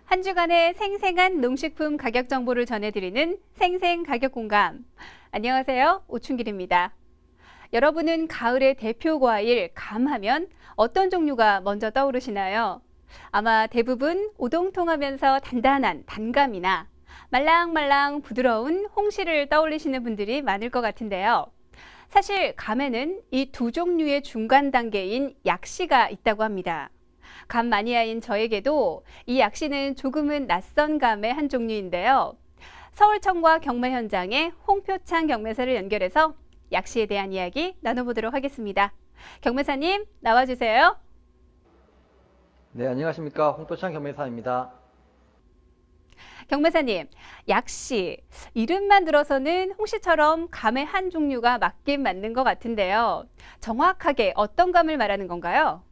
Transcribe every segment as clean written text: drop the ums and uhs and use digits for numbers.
한 주간의 생생한 농식품 가격 정보를 전해드리는 생생가격공감. 안녕하세요. 오춘길입니다. 여러분은 가을의 대표 과일 감하면 어떤 종류가 먼저 떠오르시나요? 아마 대부분 오동통하면서 단단한 단감이나 말랑말랑 부드러운 홍시를 떠올리시는 분들이 많을 것 같은데요. 사실 감에는 이 두 종류의 중간 단계인 약시가 있다고 합니다. 감 마니아인 저에게도 이 약시는 조금은 낯선 감의 한 종류인데요. 서울청과 경매 현장에 홍표창 경매사를 연결해서 약시에 대한 이야기 나눠보도록 하겠습니다. 경매사님 나와주세요. 네, 안녕하십니까. 홍표창 경매사입니다. 경매사님, 약시 이름만 들어서는 홍시처럼 감의 한 종류가 맞긴 맞는 것 같은데요. 정확하게 어떤 감을 말하는 건가요?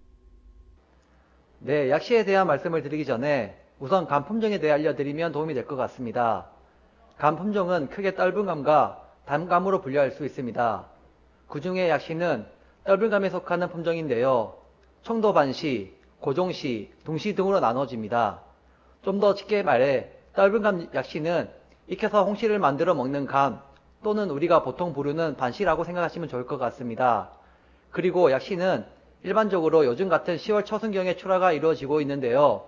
네, 약시에 대한 말씀을 드리기 전에 우선 감 품종에 대해 알려드리면 도움이 될 것 같습니다. 감 품종은 크게 떫은 감과 단감으로 분류할 수 있습니다. 그 중에 약시는 떫은 감에 속하는 품종인데요. 청도반시, 고종시, 동시 등으로 나눠집니다. 좀 더 쉽게 말해 떫은 감 약시는 익혀서 홍시를 만들어 먹는 감 또는 우리가 보통 부르는 반시라고 생각하시면 좋을 것 같습니다. 그리고 약시는 일반적으로 요즘 같은 10월 초순경에 출하가 이루어지고 있는데요.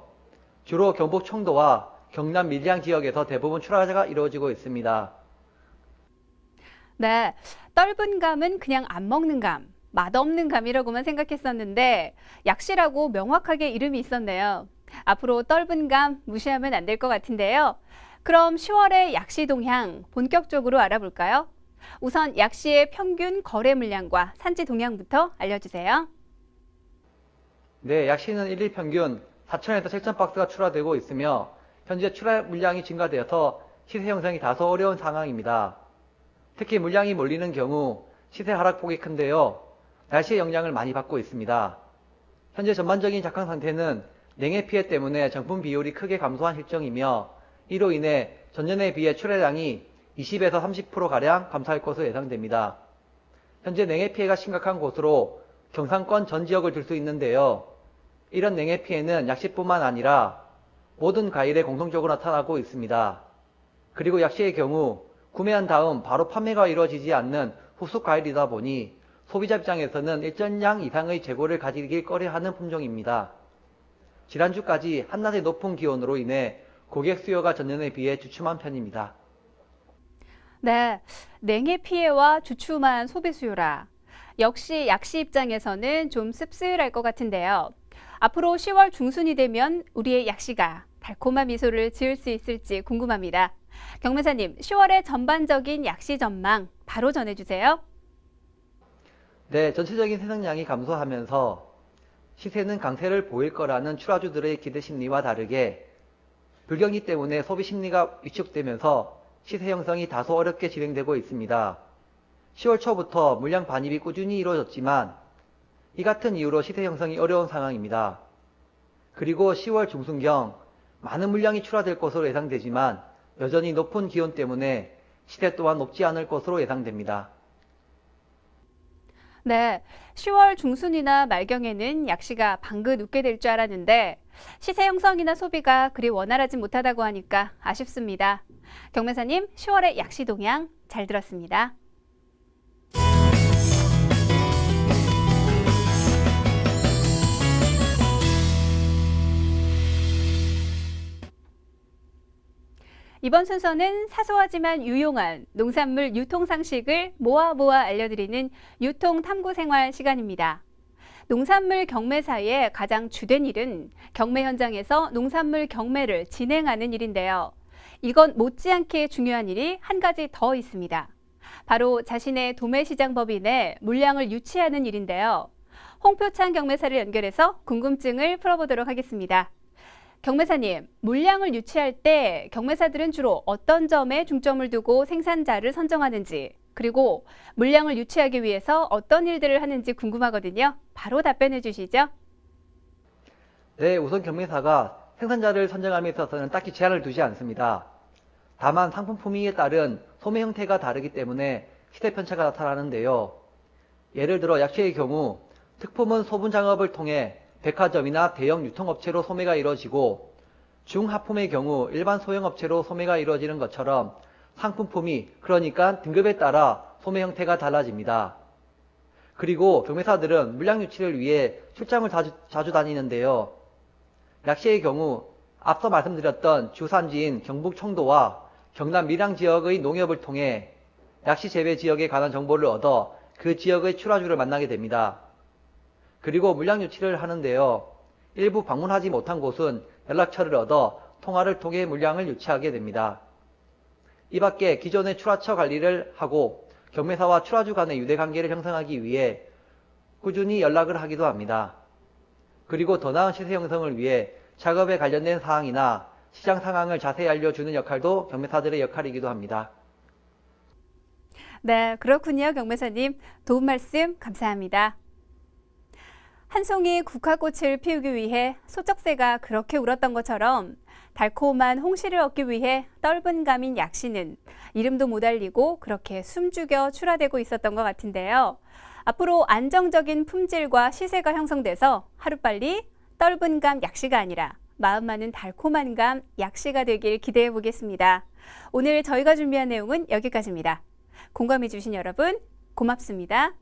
주로 경북 청도와 경남 밀양 지역에서 대부분 출하가 이루어지고 있습니다. 네, 떫은 감은 그냥 안 먹는 감, 맛없는 감이라고만 생각했었는데 약시라고 명확하게 이름이 있었네요. 앞으로 떫은 감 무시하면 안 될 것 같은데요. 그럼 10월의 약시 동향 본격적으로 알아볼까요? 우선 약시의 평균 거래 물량과 산지 동향부터 알려주세요. 네, 약시는 일일 평균 4천에서 7천 박스가 출하되고 있으며 현재 출하 물량이 증가되어서 시세 형성이 다소 어려운 상황입니다. 특히 물량이 몰리는 경우 시세 하락폭이 큰데요. 날씨의 영향을 많이 받고 있습니다. 현재 전반적인 작황 상태는 냉해 피해 때문에 정품 비율이 크게 감소한 실정이며 이로 인해 전년에 비해 출하량이 20에서 30%가량 감소할 것으로 예상됩니다. 현재 냉해 피해가 심각한 곳으로 경상권 전 지역을 들 수 있는데요. 이런 냉해 피해는 약시뿐만 아니라 모든 과일에 공통적으로 나타나고 있습니다. 그리고 약시의 경우 구매한 다음 바로 판매가 이루어지지 않는 후속 과일이다 보니 소비자 입장에서는 일정량 이상의 재고를 가지길 꺼려하는 품종입니다. 지난주까지 한낮의 높은 기온으로 인해 고객 수요가 전년에 비해 주춤한 편입니다. 네, 냉해 피해와 주춤한 소비 수요라. 역시 약시 입장에서는 좀 씁쓸할 것 같은데요. 앞으로 10월 중순이 되면 우리의 약시가 달콤한 미소를 지을 수 있을지 궁금합니다. 경매사님, 10월의 전반적인 약시 전망 바로 전해주세요. 네, 전체적인 생산량이 감소하면서 시세는 강세를 보일 거라는 출하주들의 기대 심리와 다르게 불경기 때문에 소비 심리가 위축되면서 시세 형성이 다소 어렵게 진행되고 있습니다. 10월 초부터 물량 반입이 꾸준히 이루어졌지만 이 같은 이유로 시세 형성이 어려운 상황입니다. 그리고 10월 중순경 많은 물량이 출하될 것으로 예상되지만 여전히 높은 기온 때문에 시세 또한 높지 않을 것으로 예상됩니다. 네, 10월 중순이나 말경에는 약시가 방긋 웃게 될 줄 알았는데 시세 형성이나 소비가 그리 원활하지 못하다고 하니까 아쉽습니다. 경매사님, 10월의 약시 동향 잘 들었습니다. 이번 순서는 사소하지만 유용한 농산물 유통 상식을 모아 알려드리는 유통 탐구 생활 시간입니다. 농산물 경매사의 가장 주된 일은 경매 현장에서 농산물 경매를 진행하는 일인데요. 이건 못지않게 중요한 일이 한 가지 더 있습니다. 바로 자신의 도매시장 법인에 물량을 유치하는 일인데요. 홍표창 경매사를 연결해서 궁금증을 풀어보도록 하겠습니다. 경매사님, 물량을 유치할 때 경매사들은 주로 어떤 점에 중점을 두고 생산자를 선정하는지, 그리고 물량을 유치하기 위해서 어떤 일들을 하는지 궁금하거든요. 바로 답변해 주시죠. 네, 우선 경매사가 생산자를 선정함에 있어서는 딱히 제한을 두지 않습니다. 다만 상품 품위에 따른 소매 형태가 다르기 때문에 시세 편차가 나타나는데요. 예를 들어 약시의 경우 특품은 소분 작업을 통해 백화점이나 대형 유통업체로 소매가 이루어지고 중하품의 경우 일반 소형업체로 소매가 이루어지는 것처럼 상품품이 그러니까 등급에 따라 소매 형태가 달라집니다. 그리고 경매사들은 물량 유치를 위해 출장을 자주 다니는데요. 약시의 경우 앞서 말씀드렸던 주산지인 경북 청도와 경남 밀양 지역의 농협을 통해 약시 재배 지역에 관한 정보를 얻어 그 지역의 출하주를 만나게 됩니다. 그리고 물량 유치를 하는데요. 일부 방문하지 못한 곳은 연락처를 얻어 통화를 통해 물량을 유치하게 됩니다. 이 밖에 기존의 출하처 관리를 하고 경매사와 출하주 간의 유대관계를 형성하기 위해 꾸준히 연락을 하기도 합니다. 그리고 더 나은 시세 형성을 위해 작업에 관련된 사항이나 시장 상황을 자세히 알려주는 역할도 경매사들의 역할이기도 합니다. 네, 그렇군요, 경매사님. 도움 말씀 감사합니다. 한 송이 국화꽃을 피우기 위해 소쩍새가 그렇게 울었던 것처럼 달콤한 홍시를 얻기 위해 떫은 감인 약시는 이름도 못 알리고 그렇게 숨죽여 출하되고 있었던 것 같은데요. 앞으로 안정적인 품질과 시세가 형성돼서 하루빨리 떫은 감 약시가 아니라 마음 많은 달콤한 감 약시가 되길 기대해 보겠습니다. 오늘 저희가 준비한 내용은 여기까지입니다. 공감해 주신 여러분 고맙습니다.